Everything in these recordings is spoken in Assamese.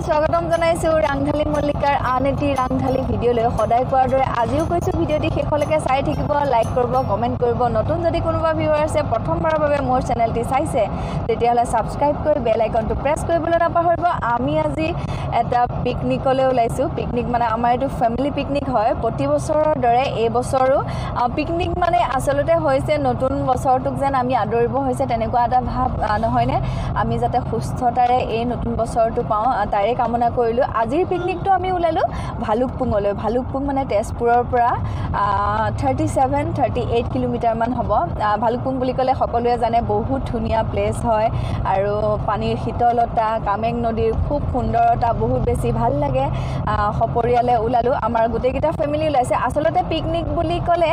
স্বাগতম জনাইছো ৰাংঢালী মল্লিকাৰ আন এটি ৰাংঢালী ভিডিঅ'লৈ সদায় কোৱাৰ দৰে আজিও কৈছো ভিডিঅ'টি শেষলৈকে চাই থাকিব লাইক কৰিব কমেন্ট কৰিব নতুন যদি কোনোবা ভিউৱাৰ আছে প্ৰথমবাৰৰ বাবে মোৰ চেনেলটি চাইছে তেতিয়াহলে সাবস্ক্ৰাইব কৰি বেল আইকনটো প্ৰেছ কৰিবলৈ নাপাহৰিব আমি আজি এটা পিকনিকলৈ ওলাইছো পিকনিক মানে আমাৰ এটো ফ্যামিলি পিকনিক হয় প্ৰতি বছৰৰ দৰে এই বছৰো পিকনিক মানে আসলতে হৈছে নতুন বছৰটোক যেন আমি আদৰিব হৈছে তেনেকুৱা এটা ভাব নহয়নে আমি যাতে সুস্থতাৰে এই নতুন বছৰটো পাওঁ তাৰে কামনা কৰিলো আজিৰ পিকনিকটো আমি ওলালো ভালুকপুংলৈ ভালুকপুং মানে তেজপুৰৰ পৰা 37-38 কিলোমিটাৰ মান হ'ব ভালুকপুং বুলি ক'লে সকলোৱে জানে বহুত ধুনীয়া প্লেস হয় আৰু পানীৰ শীতলতা কামেং নদীৰ খুব সুন্দৰতা বহুত বেছি ভাল লাগে সপৰিয়ালে ওলালো আমাৰ গোটেইকেইটা ফ্যামিলি ওলাইছে আসলতে পিকনিক বুলি ক'লে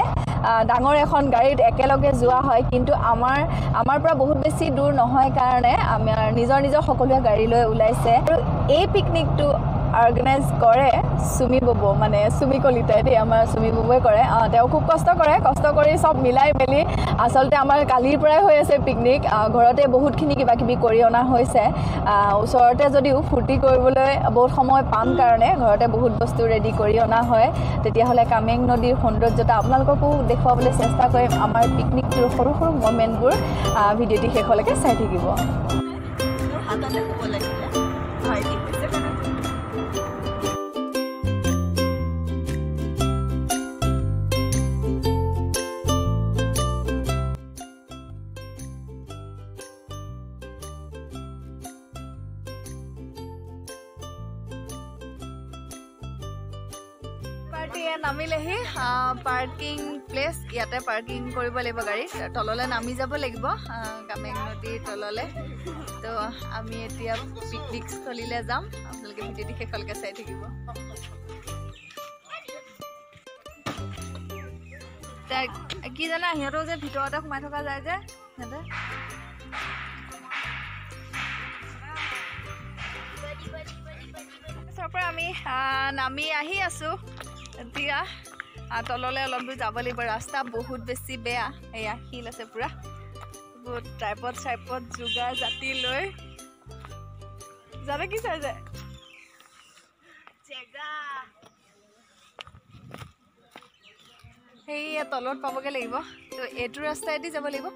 ডাঙৰ এখন গাড়ীত একেলগে যোৱা হয় কিন্তু আমাৰ পৰা বহুত বেছি দূৰ নহয় কাৰণে আমাৰ নিজৰ সকলোৱে গাড়ী লৈ ওলাইছে আৰু এই পিকনিকটো অৰ্গানাইজ কৰে সুমি বব মানে সুমি কলিতাই দে আমাৰ সুমি ববই কৰে তেওঁ খুব কষ্ট কৰি সব মিলাই মেলি আসলতে আমাৰ কালিৰ পৰাই হৈ আছে পিকনিক ঘৰতে বহুতখিনি কিবা কিবি কৰি অনা হৈছে ওচৰতে যদিও ফূৰ্তি কৰিবলৈ বহুত সময় পাম কাৰণে ঘৰতে বহুত বস্তু ৰেডি কৰি অনা হয় তেতিয়াহলে কামেং নদীৰ সৌন্দৰ্যতা আপোনালোককো দেখুৱাবলৈ চেষ্টা কৰিম আমাৰ পিকনিকটোৰ সৰু সৰু মোমেন্টবোৰ ভিডিঅ'টি শেষলৈকে চাই থাকিব হাততে ক'ব লাগিলে হয় ঠিক আছে নামিলেহি পাৰ্কিং প্লেস ইয়াতে পাৰ্কিং কৰিব লাগিব গাড়ী তললৈ নামি যাব লাগিব কামেং নদীৰ তললৈ তো আমি এতিয়া পিকনিক স্থলীলৈ যাম আপোনালোকে ভিডিঅ'টি শেষলৈকে চাই থাকিব কি জানা সিহঁতক যে ভিতৰতে সোমাই থকা যায় যে সিহঁতে পৰা আমি নামি আহি আছো এতিয়া তললৈ অলপ দূৰ যাব লাগিব ৰাস্তা বহুত বেছি বেয়া এয়া হিল আছে পুৰা বহুত ট্ৰাইপড যোগাৰ জাতি লৈ যাবে কি চাই যায় সেই তলত পাবগে লাগিব তো এইটো ৰাস্তাইদি যাব লাগিব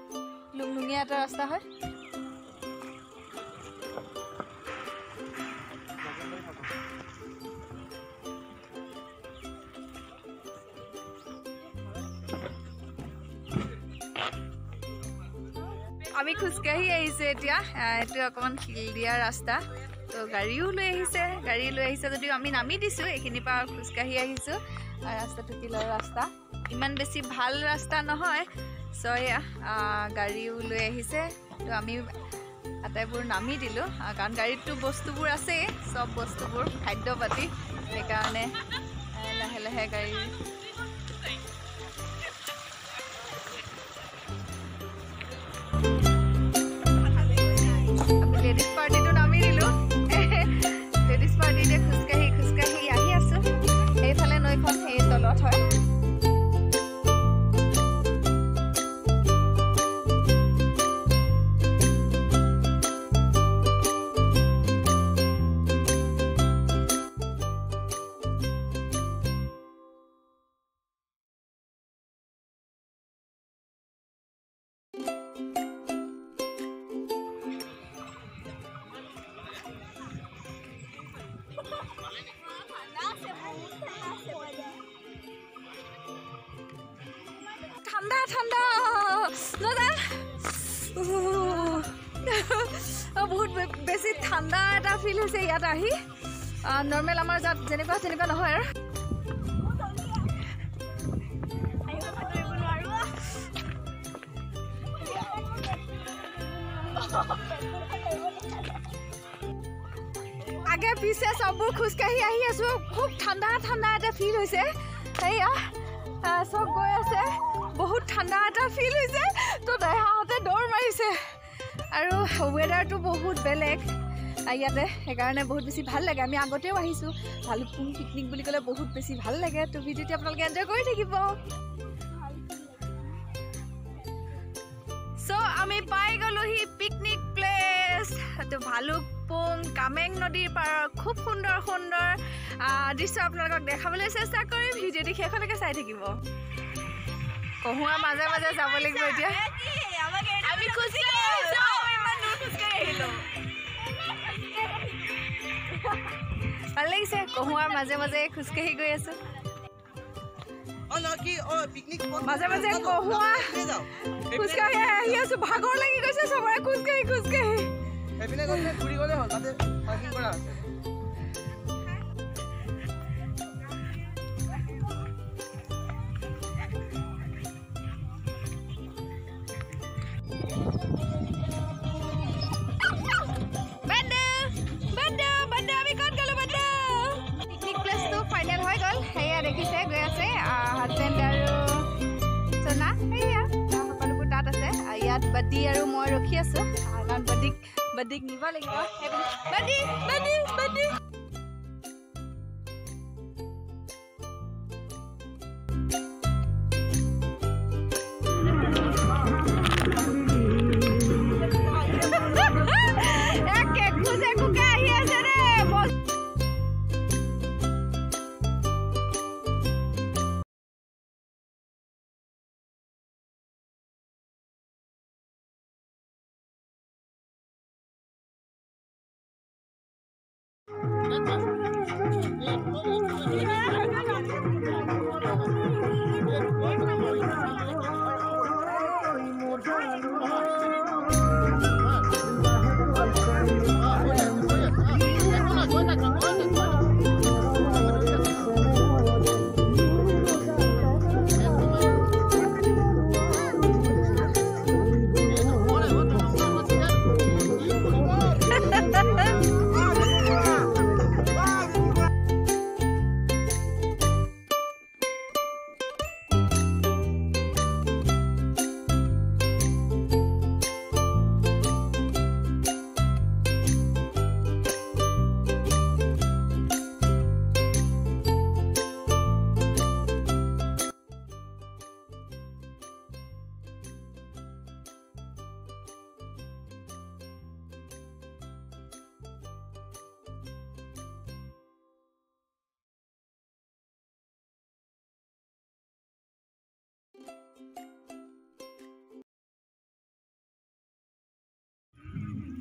লুংলুঙীয়া এটা ৰাস্তা হয় আমি খুজকাঢ়ি আহিছে এতিয়া এটো অকমান হিল দিয়া ৰাস্তা তো গাড়ীও লৈ আহিছে যদিও আমি নামি দিছো এইখিনি পৰা খুজকাঢ়ি আহিছো ৰাস্তাটো হিলৰ ৰাস্তা ইমান বেছি ভাল ৰাস্তা নহয় সয়া গাড়ীও লৈ আহিছে তো আমি আটাইবোৰ নামি দিলো কাৰণ গাড়ীটো বস্তুবোৰ আছে সব বস্তুবোৰ খাদ্য পাতি সেইকাৰণে লাহে লাহে গাড়ী লেডিজ পাৰ্টিটো নামি দিলো লেডিজ পাৰ্টিতে খুজকাঢ়ি আহি আছো সেইফালে নৈখন সেই তলত হয় ঠান্ডা দাদা বহুত বেছি ঠান্ডা এটা ফিল হৈছে ইয়াত আহি নৰ্মেল আমাৰ যাত যেনেকুৱা নহয় আৰু আগে পিছে সববোৰ খোজকাঢ়ি আহি আছো খুব ঠান্ডা এটা ফিল হৈছে সেয়া সব গৈ আছে বহুত ঠান্ডা এটা ফিল হৈছে তো দেহাতে দৌৰ মাৰিছে আৰু ওয়েদাৰটো বহুত বেলেগ ইয়াতে সেইকাৰণে বহুত বেছি ভাল লাগে আমি আগতেও আহিছো ভালুকপুং পিকনিক বুলি ক'লে বহুত বেছি ভাল লাগে তো ভিডিঅ'টি আপোনালোকে এনজয় কৰি থাকিব সো আমি পাই গলোহি পিকনিক প্লেস প্লেচ তো ভালুকপুং কামেং নদীৰ পাৰৰ খুব সুন্দৰ সুন্দৰ দৃশ্য আপোনালোকক দেখাবলৈ চেষ্টা কৰিম ভিডিঅ'টি শেষলৈকে চাই থাকিব কহুৱা মাজে মাজে যাব লাগিব এতিয়া আমি খোজকাঢ়ি আহিছো ইমান দূৰ খোজকাঢ়ি আহিলো ভাল লাগিছে কহুৱাৰ মাজে মাজে খোজকাঢ়ি গৈ আছো মাজে মাজে কহুৱা খোজকাঢ়ি আহি আছো ভাগৰ লাগি গৈছে চবৰে খোজকাঢ়ি খোজকাঢ়ি এপিনে গ'লে ঘূৰি গ'লে হ'ল তাতে পাৰ্কিং কৰা আছে ফাইনেল হৈ গ'ল সেয়া দেখিছে গৈ আছে হাজবেণ্ড আৰু সোনা সেয়া সকলোবোৰ তাত আছে ইয়াত বাদি আৰু মই ৰখি আছো কাৰণ বাদিক নিব লাগিব বাদি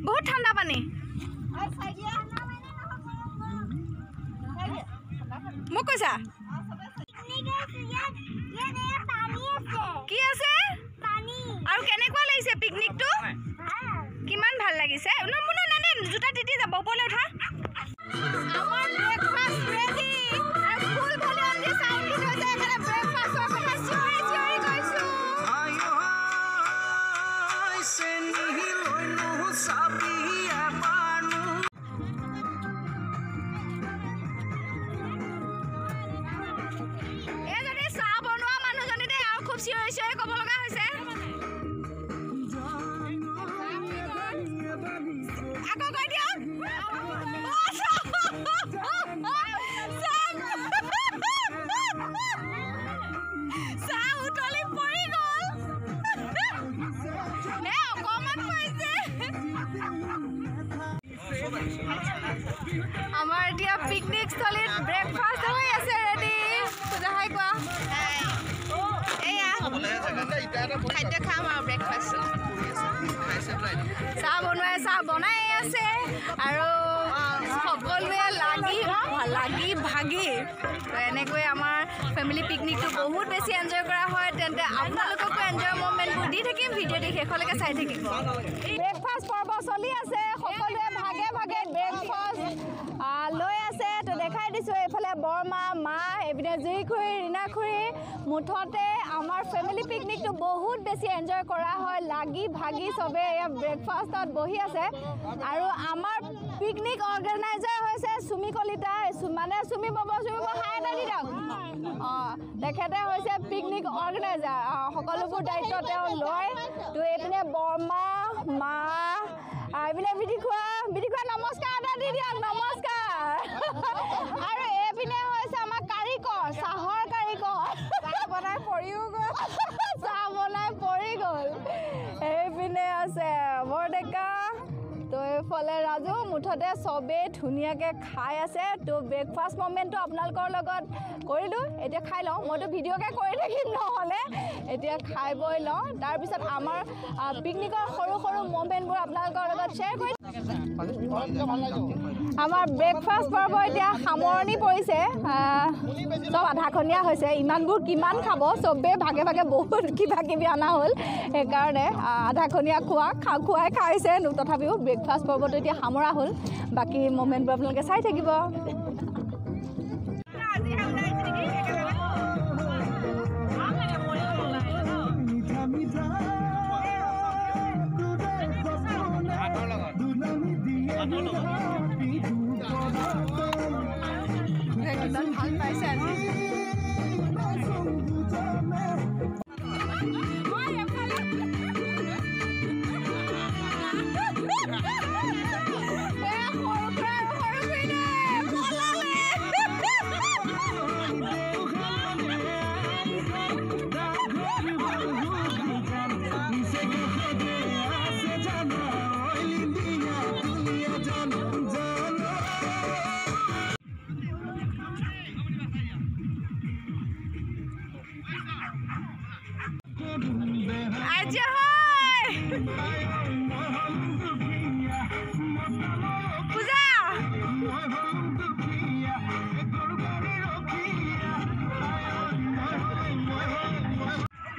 বহুত ঠাণ্ডা পানী মোক কৈছা কি আছে আৰু কেনেকুৱা লাগিছে পিকনিকটো কিমান ভাল লাগিছে জোতা তিতি যাব ওপৰলৈ উঠা আমাৰ ব্ৰেকফাষ্ট ৰেডি আৰু ফুল ভলিউম দি চাউণ্ড দি থৈছে এখানে ব্ৰেকফাষ্টৰ কথা চিঞৰি চিঞৰি গৈছো এজনী চাহ বনোৱা মানুহজনী দে আৰু খুব চিঞৰি চিঞৰি ক'ব লগা হৈছে আকৌ কৈ দিয়ক চাহ উতলি পৰি গ'ল অকণমান পৰিছে আমাৰ এতিয়া পিকনিক স্থলীত ব্ৰেকফাষ্ট হৈ আছে ৰেডি পূজাহাই কোৱা এয়া খাদ্য খাম আৰু ব্ৰেকফাষ্ট চাহ বনোৱাই চাহ বনাই আছে আৰু সকলোৱে লাগি ভাগি এনেকৈ আমাৰ ফেমিলি পিকনিকটো বহুত বেছি এনজয় কৰা হয় তেন্তে আপোনালোককো এনজয় মমেণ্টবোৰ দি থাকিম ভিডিঅ'টি শেষলৈকে চাই থাকিব ব্ৰেকফাষ্ট পৰ্ব চলি আছে সকলোৱে ভাগে ভাগে ব্ৰেকফাষ্ট লৈ আছে তো দেখাই দিছোঁ এইফালে বৰমা মা এইপিনে জুইখুৰী ৰীণাখুৰী মুঠতে আমাৰ ফেমিলি পিকনিকটো বহুত বেছি এনজয় কৰা হয় লাগি ভাগি চবে ব্ৰেকফাষ্টত বহি আছে আৰু আমাৰ পিকনিক অৰ্গেনাইজাৰ হৈছে চুমি কলিতা মানে চুমি বব হাই এটা দি দিয়ক তেখেতে হৈছে পিকনিক অৰ্গেনাইজাৰ সকলোবোৰ দায়িত্ব তেওঁ লয় তো এইপিনে বৰমা মা এইপিনে বিধি খোৱা নমস্কাৰ এটা দি দিয়ক নমস্কাৰ আৰু এইপিনে হৈছে আমাৰ কাৰিকৰ চাহৰ কাৰিকৰ চাহ বনাই পৰি গ'ল এইপিনে আছে বৰডেকা তো চাৰিওফালে ৰাজু মুঠতে চবেই ধুনীয়াকৈ খাই আছে তো ব্ৰেকফাষ্ট মমেণ্টটো আপোনালোকৰ লগত কৰিলোঁ এতিয়া খাই লওঁ মইতো ভিডিঅ'কে কৰি থাকিম নহ'লে এতিয়া খাই বৈ লওঁ তাৰপিছত আমাৰ পিকনিকৰ সৰু সৰু মমেণ্টবোৰ আপোনালোকৰ লগত শ্বেয়াৰ কৰিম আমাৰ ব্ৰেকফাষ্ট পৰ্ব এতিয়া সামৰণি পৰিছে চব আধাখনীয়া হৈছে ইমানবোৰ কিমান খাব চবেই ভাগে ভাগে বহুত কিবা কিবি অনা হ'ল সেইকাৰণে আধাখনীয়া খুৱাই খাইছে তথাপিও ব্ৰেকফাষ্ট পৰ্বটো এতিয়া সামৰা হ'ল বাকী মমেণ্টবোৰ আপোনালোকে চাই থাকিব ভাল পাইছে আজি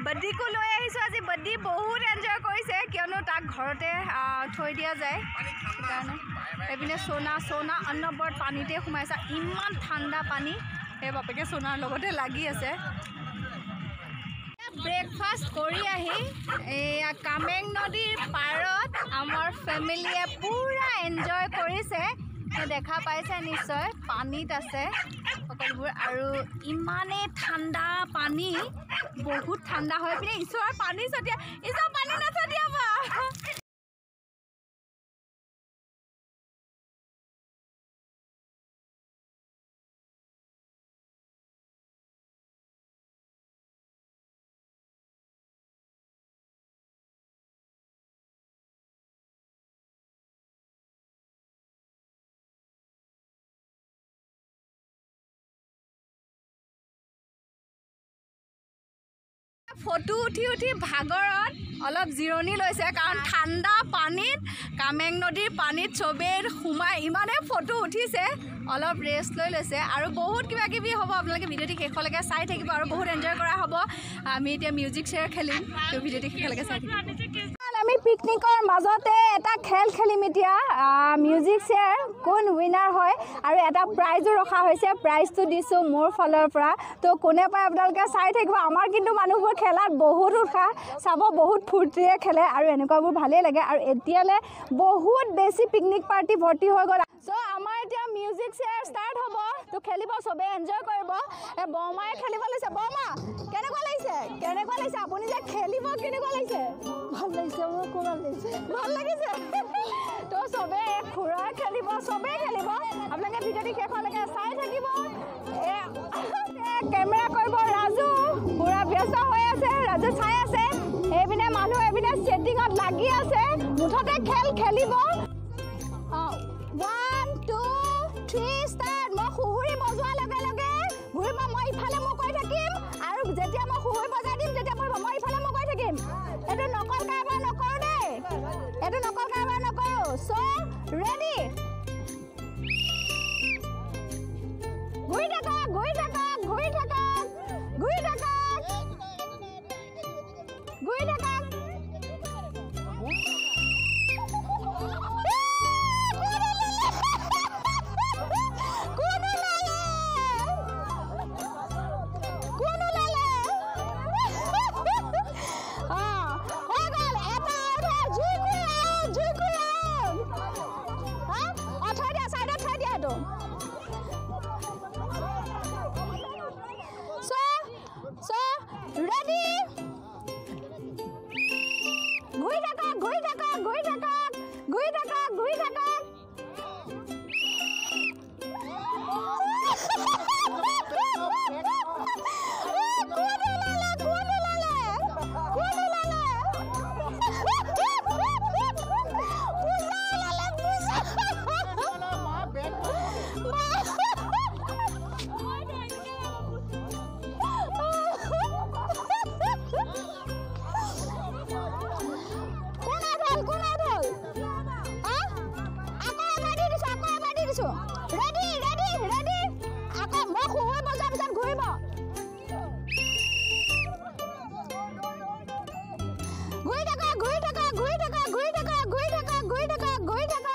বড্ডিকো লৈ আহিছোঁ আজি বড্ডি বহুত এনজয় কৰিছে কিয়নো তাক ঘৰতে থৈ দিয়া যায় সেইকাৰণে এইপিনে সোনা অন্নবৰত পানীতে সোমাইছে ইমান ঠাণ্ডা পানী সেই বাপেকে সোনাৰ লগতে লাগি আছে ব্ৰেকফাষ্ট কৰি আহি এয়া কামেং নদীৰ পাৰত আমাৰ ফেমিলিয়ে পুৰা এনজয় কৰিছে দেখা পাইছে নিশ্চয় পানীত আছে সকলোবোৰ আৰু ইমানেই ঠাণ্ডা পানী বহুত ঠাণ্ডা হৈ পিনে ঈশ্বৰৰ পানী ছটিয়া ঈশ্বৰ পানী নছটিয়াবা ফটো উঠি ভাগৰত অলপ জিৰণি লৈছে কাৰণ ঠাণ্ডা পানীত কামেং নদীৰ পানীত চবেই সোমাই ইমানে ফটো উঠিছে অলপ ৰেষ্ট লৈ লৈছে আৰু বহুত কিবা কিবি হ'ব আপোনালোকে ভিডিঅ'টি শেষলৈকে চাই থাকিব আৰু বহুত এনজয় কৰা হ'ব আমি এতিয়া মিউজিক চেয়াৰ খেলিম তো ভিডিঅ'টি শেষলৈকে চাই থাকিব আমি পিকনিকৰ মাজতে এটা খেল খেলিম এতিয়া মিউজিক চেয়াৰ কোন উইনাৰ হয় আৰু এটা প্ৰাইজো ৰখা হৈছে প্ৰাইজটো দিছোঁ মোৰ ফালৰ পৰা তো কোনে পায় আপোনালোকে চাই থাকিব আমাৰ কিন্তু মানুহবোৰ খেলাত বহুত উৎসাহ চাব বহুত ফূৰ্তিৰে খেলে আৰু এনেকুৱাবোৰ ভালেই লাগে আৰু এতিয়ালৈ বহুত বেছি পিকনিক পাৰ্টি ভৰ্তি হৈ গ'ল চ' আমাৰ এতিয়া মিউজিক চেয়াৰ ষ্টাৰ্ট হ'ব তো খেলিব চবেই এনজয় কৰিব বৰমায়ে খেলিব লৈছে বৰমা কেনেকুৱা লাগিছে আপুনি যে খেলিব কেনেকুৱা লাগিছে ভাল লাগিছে মোৰ খুব ভাল লাগিছে তো চবেই খুৰা খেলিব চবেই খেলিব আপোনালোকে ভিডিঅ'টি শেষলৈকে চাই থাকিব কেমেৰা কৰিব ৰাজু পুৰা ব্যস্ত হৈ আছে ৰাজু চাই আছে এইপিনে মানুহ এইপিনে ছেটিঙত লাগি আছে মুঠতে খেল খেলিব 1 2 3 ষ্টাৰ্ট মই সুহুৰি বজোৱাৰ লগে লগে ঘূৰিব মই ইফালে মই কৈ থাকিম আৰু যেতিয়া মই সুহুৰি বজাই দিম তেতিয়া মই ইফালে মই কৈ থাকিম এইটো নকল কাৰবাৰ নকৰোঁ দেই চ' ৰেডি ঘূৰি থাকক দিছো ৰেডি ৰেডি ৰেডি আকৌ মই খুই বজাৰ পিছত ঘূৰিব ঘূৰি থাকা ঘূৰি থাকা ঘূৰি থাকা ঘূৰি থাকা ঘূৰি থাকা ঘূৰি থাকা ঘূৰি থাকা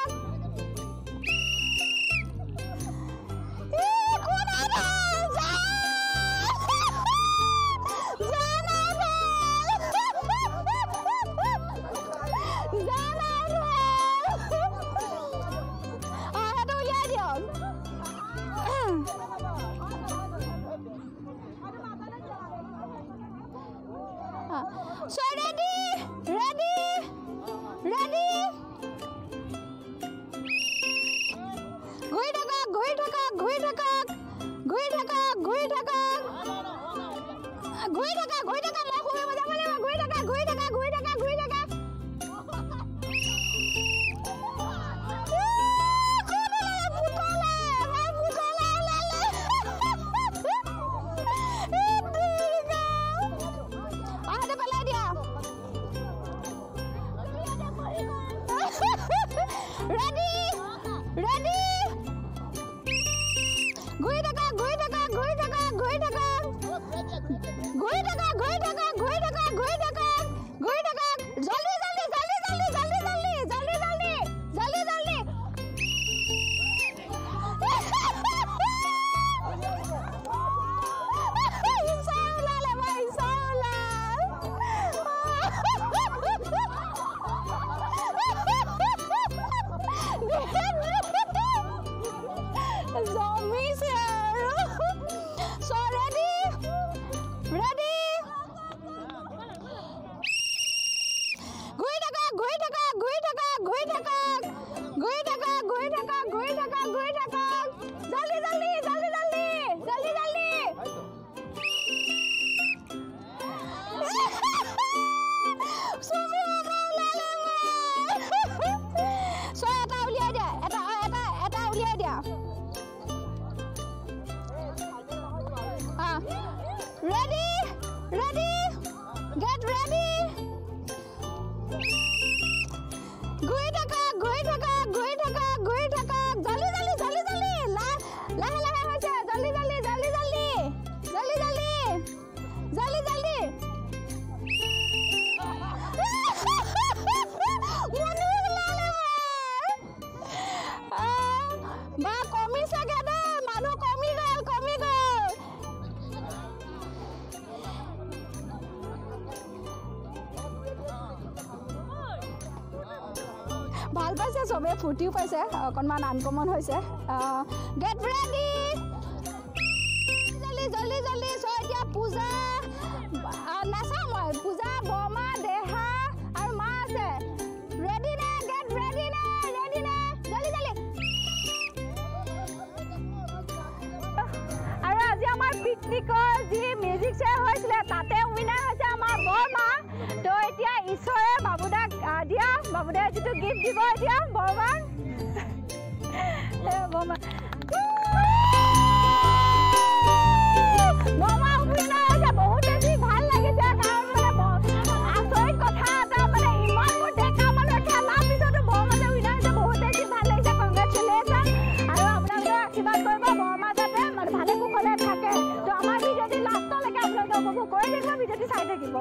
So ready, ready, ready. Goi thaka, goi thaka, goi thaka, goi thaka, goi thaka, goi thaka, goi thaka. Moi khoi baja male goi thaka, goi thaka, goi thaka, goi thaka. Ready, ready. Goi thaka, goi thaka, goi thaka, goi thaka. Goi thaka, goi thaka, goi thaka, goi thaka, goi thaka. Jaldi, jaldi, jaldi, jaldi, jaldi, jaldi, jaldi, jaldi, jaldi, jaldi. Insyaallah, lama insyaallah. Zombies here. So ready, ready. Goi thaka, goi thaka, goi thaka, goi thaka, goi thaka, goi thaka, goi thaka, goi thaka. Jaldi, jaldi, jaldi, jaldi, jaldi, jaldi. Zombie ulale So eta uliai dia, eta uliai dia. Ready, ready, get ready. Goi thaka, goi thaka, goi thaka, goi thaka. Jaldi, jaldi, jaldi, jaldi. Lahe lahe hoise. Jaldi, jaldi, jaldi, jaldi, jaldi, jaldi, jaldi, jaldi. Manu ulale ba komise gade manu komi gol ভাল পাইছে সবে ফুটিও পাইছে অকনমান আনকমন হৈছে গেট ৰেডি জলদি জলদি জলদি সো এতিয়া পূজা নাচা মই পূজা বমা দেহা আৰু মা আছে ৰেডি না গেট ৰেডি না জলদি জলদি আৰু আজি আমাৰ পিকনিকৰ যি মিউজিক চেয়াৰ হৈছিল তাতে উইনাৰ হৈছে আমাৰ বৰমা তো এতিয়া ঈশ্বৰে বাবুদাক দিয়া বাবুদাই যেটো গিফট দিব এতিয়া বৰমা বৰমা বৰমা উইনাৰ হৈছে বহুত বেছি ভাল লাগিছে কাৰণ মানে আচৰিত কথা এটা মানে ইমান মোৰ ডেকা মানুহ খেলাৰ পিছতো বৰমা যে উইনাৰ হৈছে বহুত বেছি ভাল লাগিছে কংগ্ৰেচুলেশ্যন আৰু আপোনালোকে আশীৰ্বাদ কৰিব বৰমা যাতে মানে ভালে কুশলে থাকে তো আমাৰ ভিডিঅ'টি লাষ্টলৈকে আপোনালোকে উপভোগ কৰি থাকিব ভিডিঅ'টি চাই থাকিব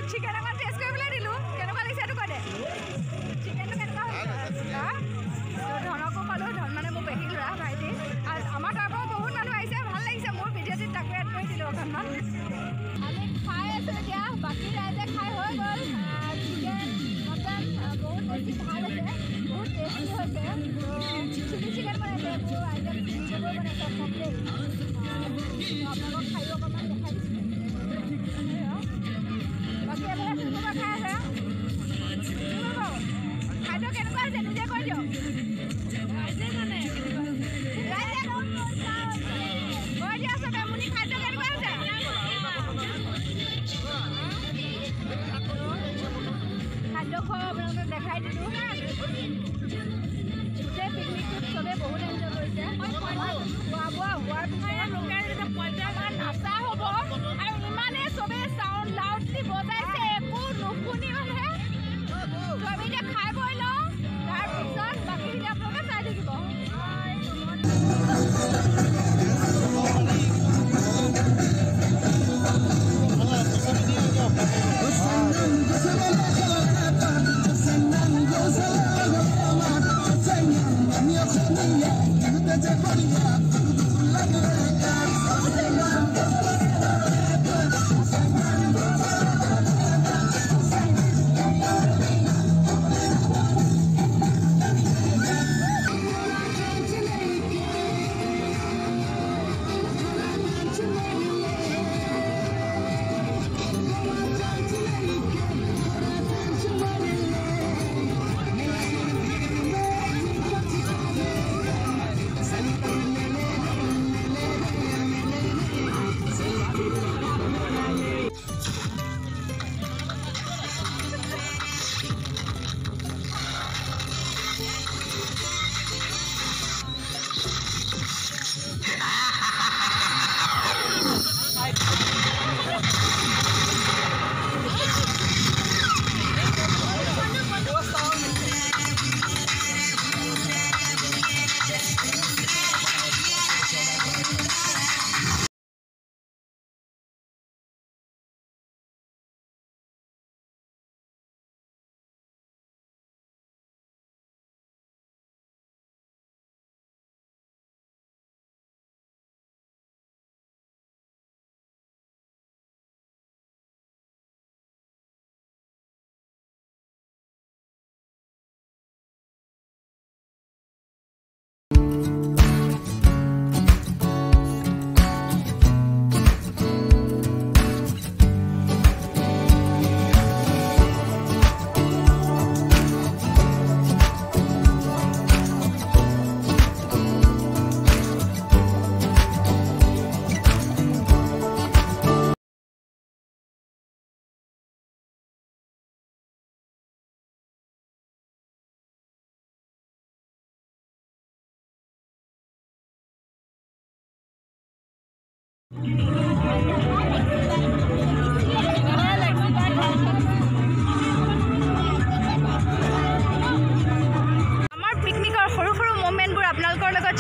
chicken akan taste koi bela dilu keno kali saya tu kade chicken tu keno kali ah to dhana ko palu dhan mane mo behi ল'ৰা ভাইটি আৰু আমাৰ তাৰ পৰা বহুত মানুহ আহিছে ভাল লাগিছে মোৰ ভিডিঅ'টোত তাকো এড কৰি দিলোঁ অকণমান আমি খাই আছোঁ এতিয়া বাকী ৰাইজে খাই হৈ গ'ল চিকেন মটন বহুত বেছি ভাল আছে বহুত টেষ্টি হৈছে চিলি চিকেন বনাইছে এইবোৰ আইটেম চিকেনবোৰ বনাইছে কমপ্লিট আপোনালোকক খায়ো অকণমান দেখাই দিছোঁ বাকী এইবিলাক কোনোবা খাই আছে খাদ্য কেনেকুৱা হৈছে নিজে কৈ দিয়ক খাদ্য খোৱা আপোনালোকক দেখাই দিলোঁ গোটেই পিকনিকটোত চবেই বহুত এনজয় কৰিছে খোৱা বোৱা হোৱাৰ পিছত আমাৰ নাচা হ'ব আৰু ইমানেই চবেই চাউণ্ড লাউডলি বজাইছে একো নুশুনি মানে আমি এতিয়া খাই বৈ লওঁ তাৰপিছত বাকীখিনি আপোনালোকে চাই থাকিব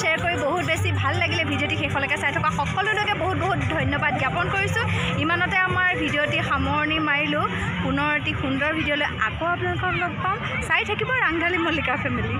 শ্বেয়াৰ কৰি বহুত বেছি ভাল লাগিলে ভিডিঅ'টি শেষলৈকে চাই থকা সকলোলৈকে বহুত বহুত ধন্যবাদ জ্ঞাপন কৰিছোঁ ইমানতে আমাৰ ভিডিঅ'টি সামৰণি মাৰিলোঁ পুনৰ এটি সুন্দৰ ভিডিঅ'লৈ আকৌ আপোনালোকক লগ পাম চাই থাকিব ৰাংঢালী মল্লিকা ফেমিলি